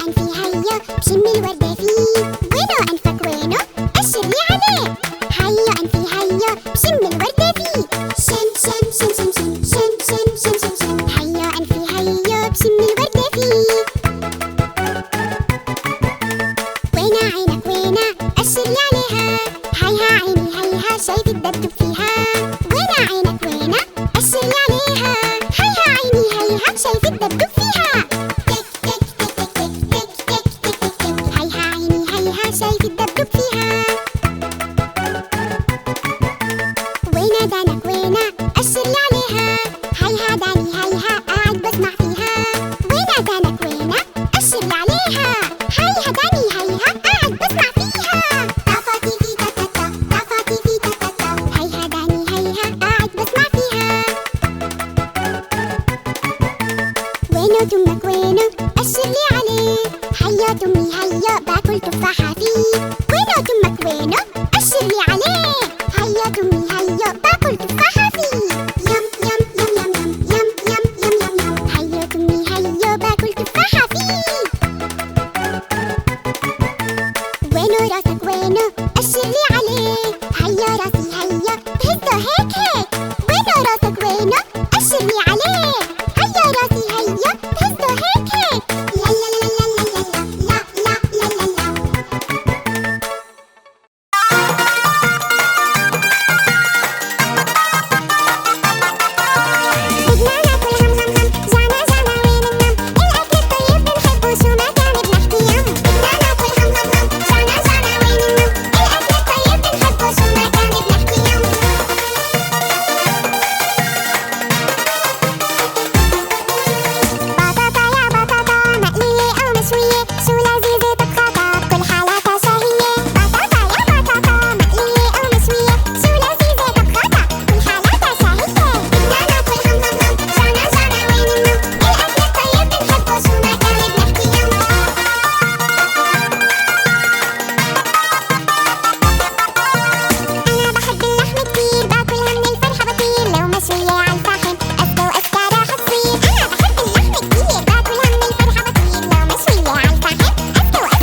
أنفي هيا بشم الوردة فيه، وينو أنفك وينو أشر لي عليه. هيا أنفي هيا بشم الوردة فيه، شم شم شم شم شم شم شم شم شم شم. هيا أنفي هيا بشم الوردة فيه. وينا عينك وينا أشر لي عليها، هيها عيني هيها شايف الدبدب فيها. وينا عينك وينا أشر لي عليها، هيها عيني هيها شايف الدبدب فيها. تك تك تك تك تك تك تك تك تك، هيها عيني هيها شايف الدبدب فيها. وينا دانك وينا أشر لي عليها، هيها داني هيها قاعد بسمع فيها. وينا دانك وينا أشر لي عليها، هيها داني هيها قاعد بسمع فيها. طفاتي في تاتا طفاتي في تاتا، هيها داني هيها قاعد بسمع فيها. وينو تمك وينو أشر لي عليه، هيا تمي هيا باكل تفاحة فيه. وينو تمك وينو أشر لي عليه، هيا تمي هيا باكل تفاحة فيه. يم يم يم يم يم يم يم يم يم يم، هيا تمي هيا باكل تفاحة فيه. وينو راسك وينو أشر لي عليه، هيا راسي هيا بهزه هيك هيك. وينو راسك وينو أشر لي عليه، هيا راسي هيا بهزه هيك هيك. لا لا لا لا لا لا لا لا لا لا. بدنا ناكل هم هم هم، جانا جانا وين النم، الأكل الطيب بنحبه شو ما كان بنحكي يم. بدنا ناكل هم هم هم، جانا جانا وين النم، الأكل الطيب بنحبه شو ما كان بنحكي يم. بطاطا يا بطاطا مقلية أو مشوية، شو لذيذة طبخاتها بكل حالاتها شهية. بطاطا يا بطاطا مقلية أو مشوية، شو لذيذة طبخاتها بكل حالاتها شهية. بدنا ناكل هم هم هم، جانا جانا وين النم، الأكل الطيب بنحبه شو ما كان بنحكي يم. أنا بحب اللحمة كتير، باكلها من الفرحة بطير، لو مشوية عالفحم أذكى وأذكى راح تصير. أنا بحب اللحمة كتير، باكلها من الفرحة بطير، لو مشوية عالفحم أذكى وأذكى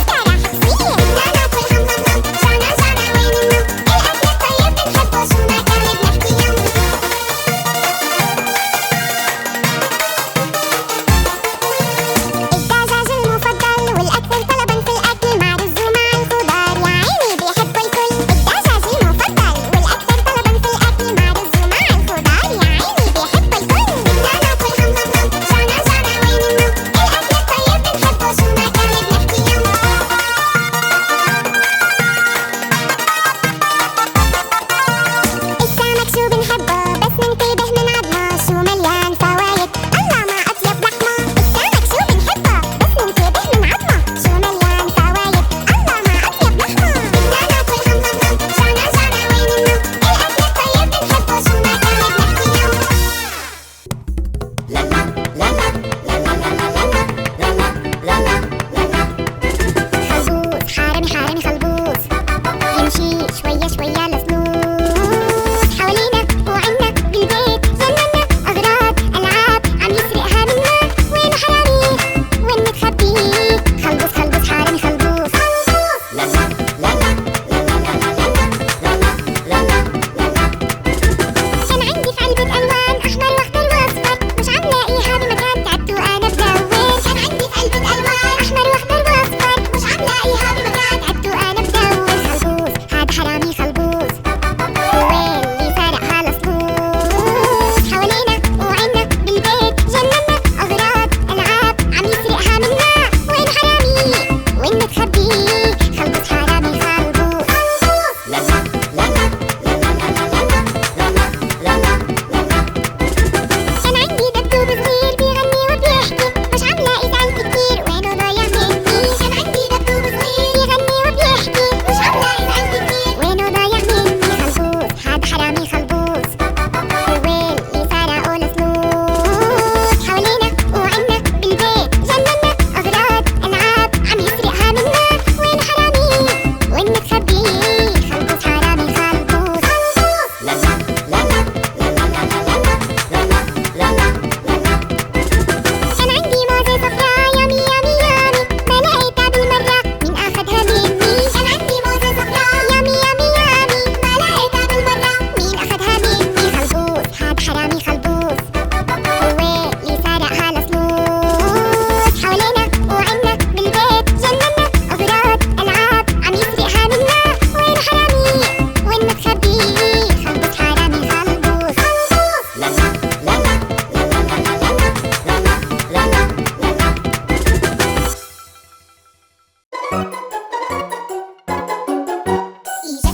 إيجاد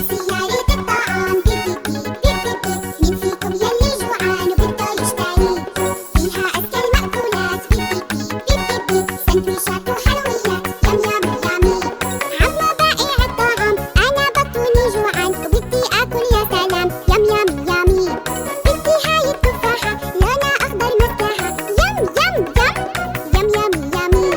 سيارة الطعام بيب بيب بيب بيب بيب بيب. مين فيكم يلي جوعان وبده يشتري؟ فيها أزكى المأكولات بيب بيب بيب بيب بيب بيب. سندويشات وحلويات يم يم يامي. عمو بائع الطعام أنا بطني جوعان وبدي آكل يا سلام يم يم يامي. بدي هاي التفاحة لونها أخضر مساحة يم يم يم يم يم يامي.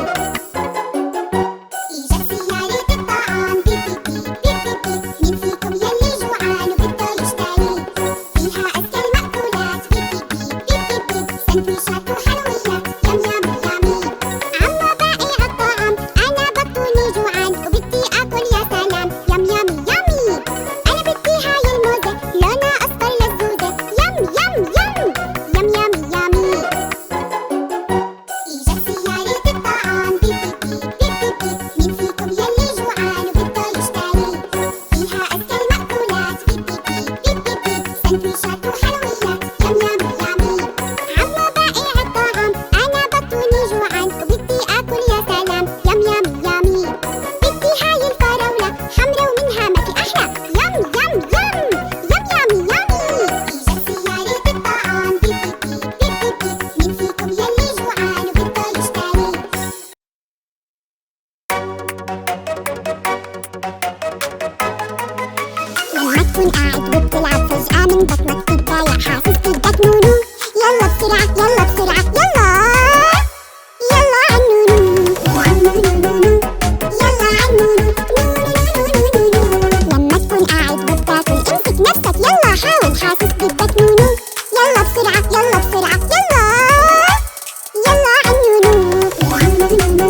إيجاد سيارة الطعام بيب بيب بيب بيب بيب بيب. مين فيكم يلي جوعان وبده يشتري؟ فيها أزكى المأكولات بيب بيب بيب بيب بيب بيب. سندويشات وحلويات يم يم يامي. عمو بائع الطعام أنا بطني جوعان وبدي آكل يا سلام يم يم يامي. أنا بدي هاي الموزة لونها أصفر لزوزة يم يم يم يم يم يامي. إيجاد سيارة الطعام بيب بيب بيب بيب بيب بيب. مين فيكم يلي جوعان وبده يشتري؟ فيها أزكى المأكولات بيب بيب بيب بيب بيب بيب. سندويشات وحلويات يم يم يامي. عمو بائع الطعام أنا بطني جوعان وبدي آكل يا سلام يم يم يامي. بدي هاي الفراولة حمرا ومنها ما في أحلى يم يم يم يامي يامي. إيجاد سيارة الطعام بيب بيب بيب بيب بيب بيب. مين فيكم يلي جوعان وبده يشتري؟ لما تكون قاعد وبتلعب فجأة من بطنك تتضايق حاسس بدك نونو. يلا بسرعة يلا بسرعة يلا يلا عنونو عنونو يلا عنونو نونو. لما تكون قاعد وبتاكل امسك نفسك يلا حاول حاسس بدك نونو. يلا بسرعة يلا بسرعة يلا يلا عنونو عنونو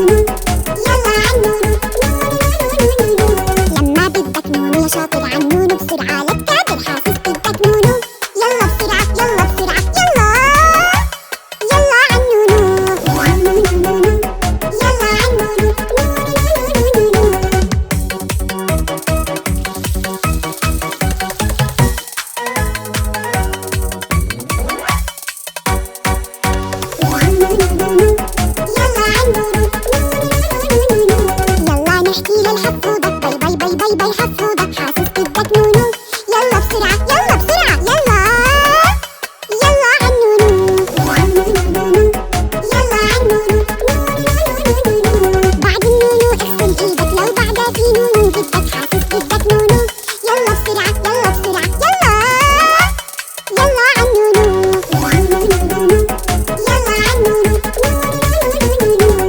يلا عنونو نونو. لما بدك نونو يا شاطر عنونو بسرعة لا تكابر حاسس بدك نونو. يلا بسرعة يلا بسرعة يلا يلا عنونو عنونو يلا عنونو نونو. يلا نحكي للحفوضة باي باي باي باي باي حفوضة حاسس بدك نونو. يلا بسرعة يلا بسرعة يلا يلا عنونو عنونو يلا عنونو نونو. بعد النونو اغسل ايدك لو بعدها في نونو بدك حاسس بدك نونو. يلا بسرعة يلا بسرعة يلا يلا عنونو عنونو يلا عنونو نونو.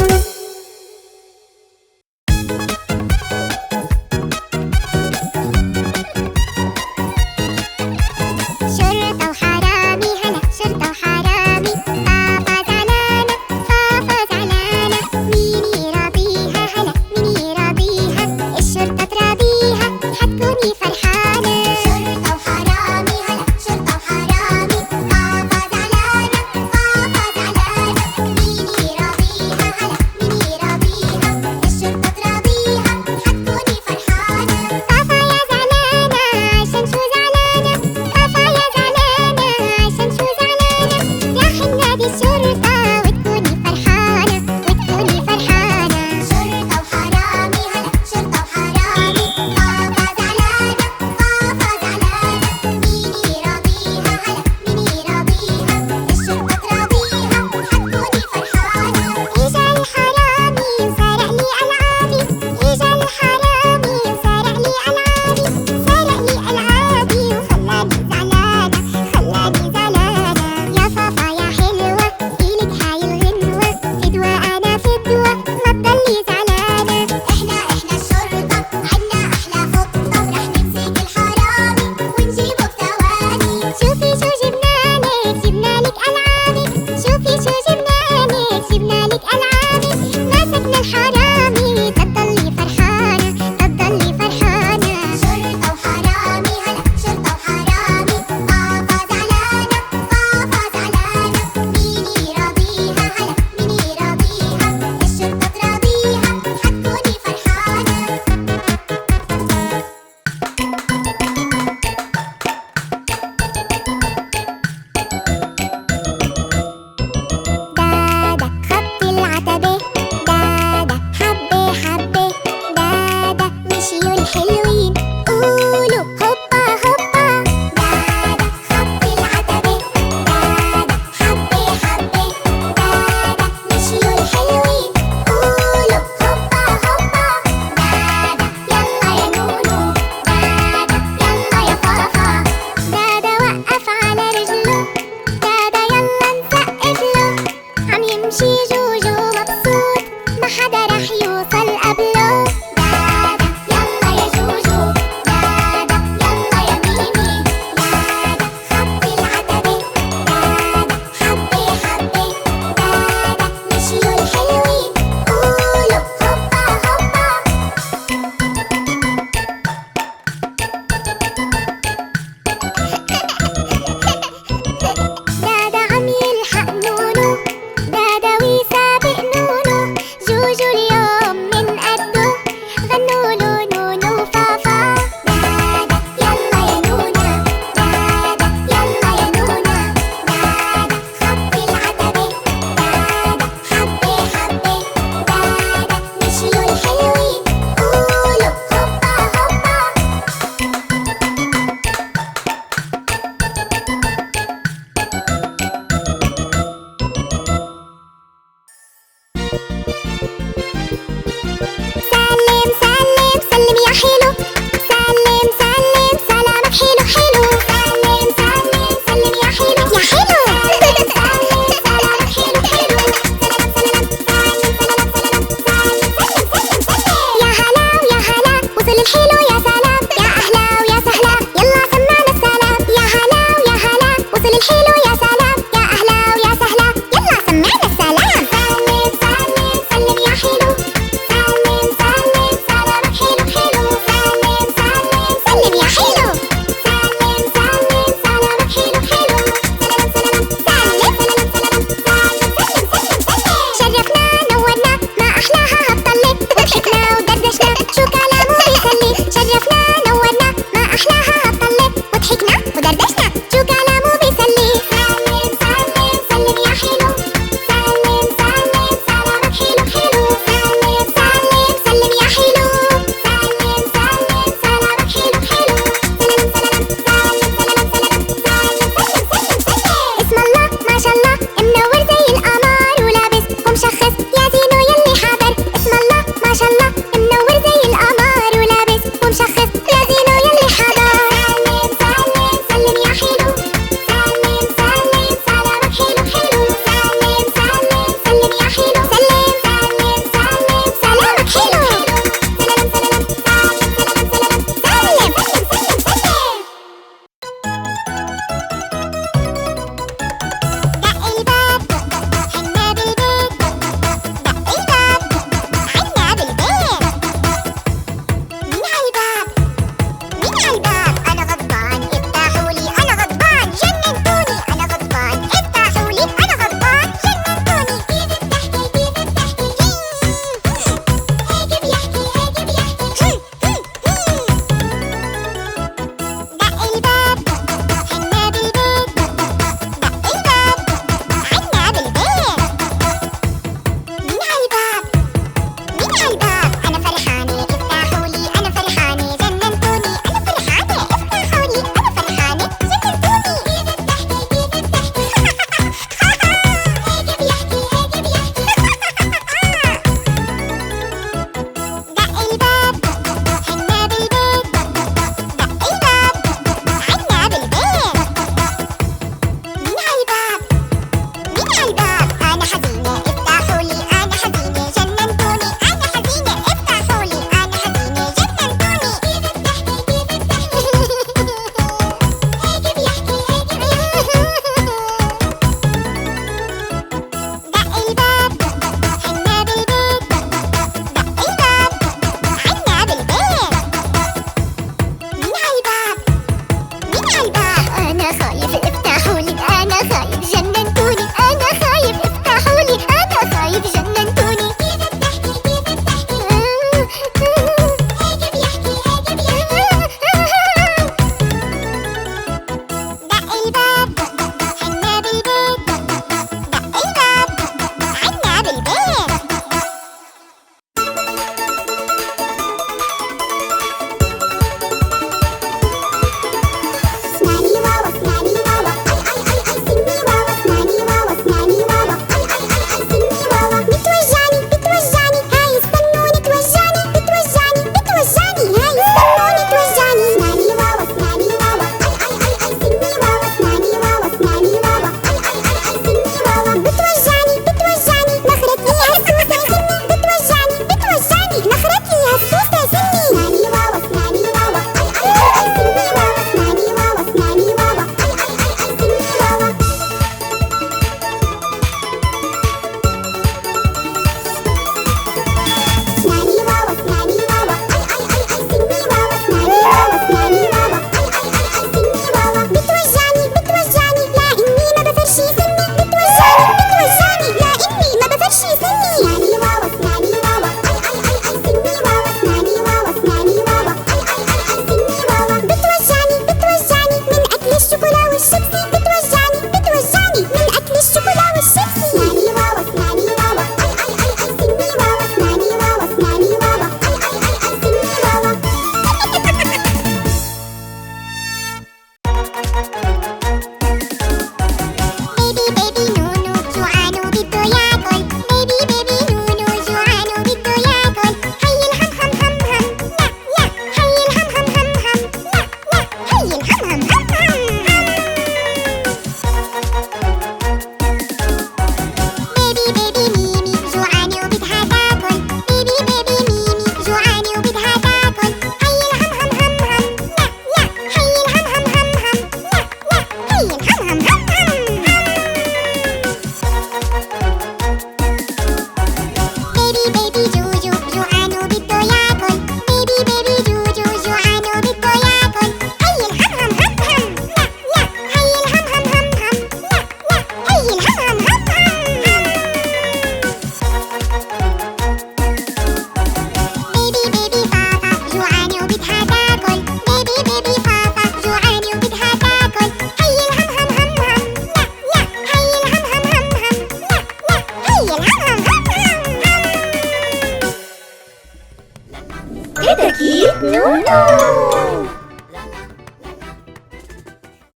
كتاكيت نونو.